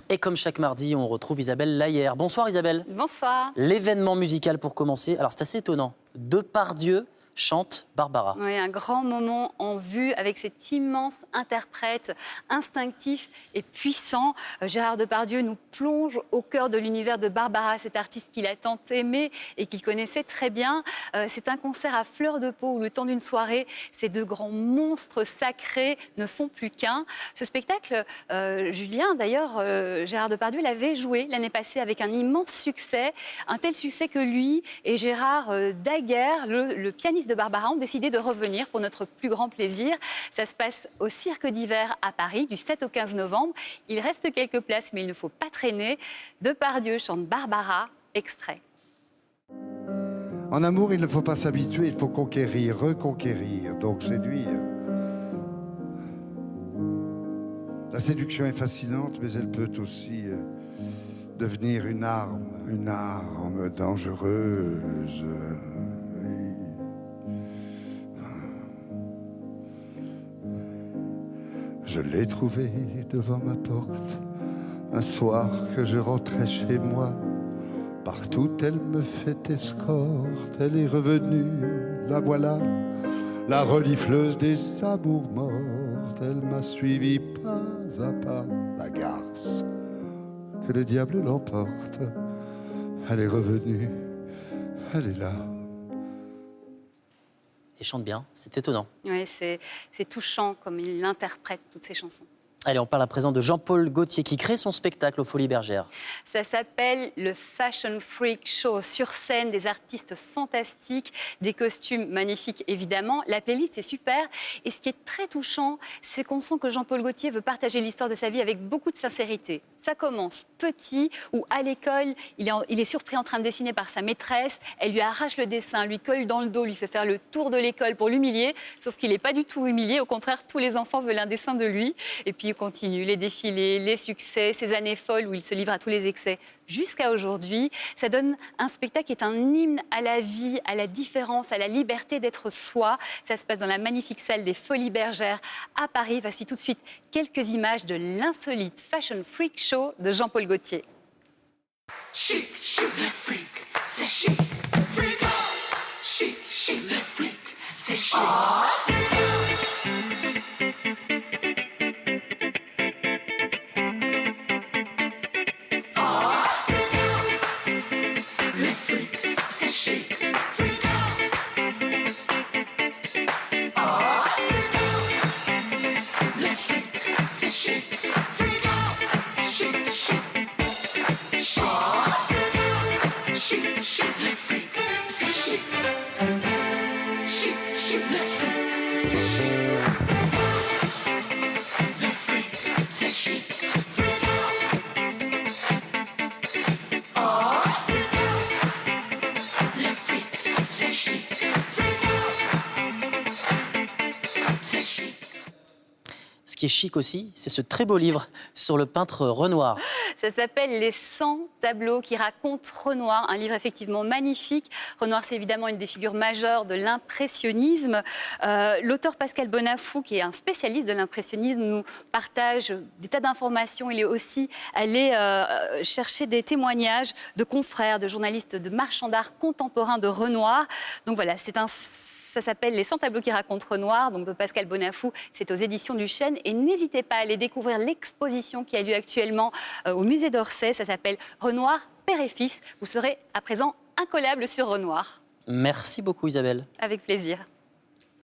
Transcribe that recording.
Et comme chaque mardi, on retrouve Isabelle Lahière. Bonsoir Isabelle. Bonsoir. L'événement musical pour commencer. Alors c'est assez étonnant. Depardieu chante Barbara. Oui, un grand moment en vue avec cet immense interprète instinctif et puissant. Gérard Depardieu nous plonge au cœur de l'univers de Barbara, cet artiste qu'il a tant aimé et qu'il connaissait très bien. C'est un concert à fleur de peau où le temps d'une soirée, ces deux grands monstres sacrés ne font plus qu'un. Ce spectacle, Julien, d'ailleurs, Gérard Depardieu l'avait joué l'année passée avec un immense succès. Un tel succès que lui et Gérard Daguerre, le pianiste de Barbara, ont décidé de revenir pour notre plus grand plaisir. Ça se passe au Cirque d'hiver à Paris du 7 au 15 novembre. Il reste quelques places, mais il ne faut pas traîner. Depardieu chante Barbara, extrait. En amour, il ne faut pas s'habituer, il faut conquérir, reconquérir, donc séduire. La séduction est fascinante, mais elle peut aussi devenir une arme dangereuse. Je l'ai trouvée devant ma porte, un soir que je rentrais chez moi. Partout elle me fait escorte, elle est revenue, la voilà, la renifleuse des amours mortes. Elle m'a suivi pas à pas, la garce, que le diable l'emporte. Elle est revenue, elle est là. Et chante bien, c'est étonnant. Oui, c'est touchant comme il interprète toutes ces chansons. Allez, on parle à présent de Jean-Paul Gaultier qui crée son spectacle aux Folies Bergères. Ça s'appelle le Fashion Freak Show. Sur scène, des artistes fantastiques, des costumes magnifiques évidemment. La playlist est super. Et ce qui est très touchant, c'est qu'on sent que Jean-Paul Gaultier veut partager l'histoire de sa vie avec beaucoup de sincérité. Ça commence petit, où à l'école, il est surpris en train de dessiner par sa maîtresse. Elle lui arrache le dessin, lui colle dans le dos, lui fait faire le tour de l'école pour l'humilier. Sauf qu'il n'est pas du tout humilié. Au contraire, tous les enfants veulent un dessin de lui. Et puis il continue, les défilés, les succès, ces années folles où il se livre à tous les excès jusqu'à aujourd'hui. Ça donne un spectacle qui est un hymne à la vie, à la différence, à la liberté d'être soi. Ça se passe dans la magnifique salle des Folies Bergères à Paris. Voici tout de suite quelques images de l'insolite Fashion Freak Show de Jean-Paul Gaultier. Chic, chic, le freak, c'est chic. Freak out. Chic, chic, le freak, c'est chic. Ce qui est chic aussi, c'est ce très beau livre sur le peintre Renoir. Ça s'appelle Les 100 tableaux qui racontent Renoir, un livre effectivement magnifique. Renoir, c'est évidemment une des figures majeures de l'impressionnisme. L'auteur Pascal Bonafou, qui est un spécialiste de l'impressionnisme, nous partage des tas d'informations. Il est aussi allé chercher des témoignages de confrères, de journalistes, de marchands d'art contemporains de Renoir. Donc voilà, ça s'appelle Les 100 tableaux qui racontent Renoir, donc de Pascal Bonafou. C'est aux éditions du Chêne. Et n'hésitez pas à aller découvrir l'exposition qui a lieu actuellement au musée d'Orsay. Ça s'appelle Renoir, père et fils. Vous serez à présent incollable sur Renoir. Merci beaucoup Isabelle. Avec plaisir.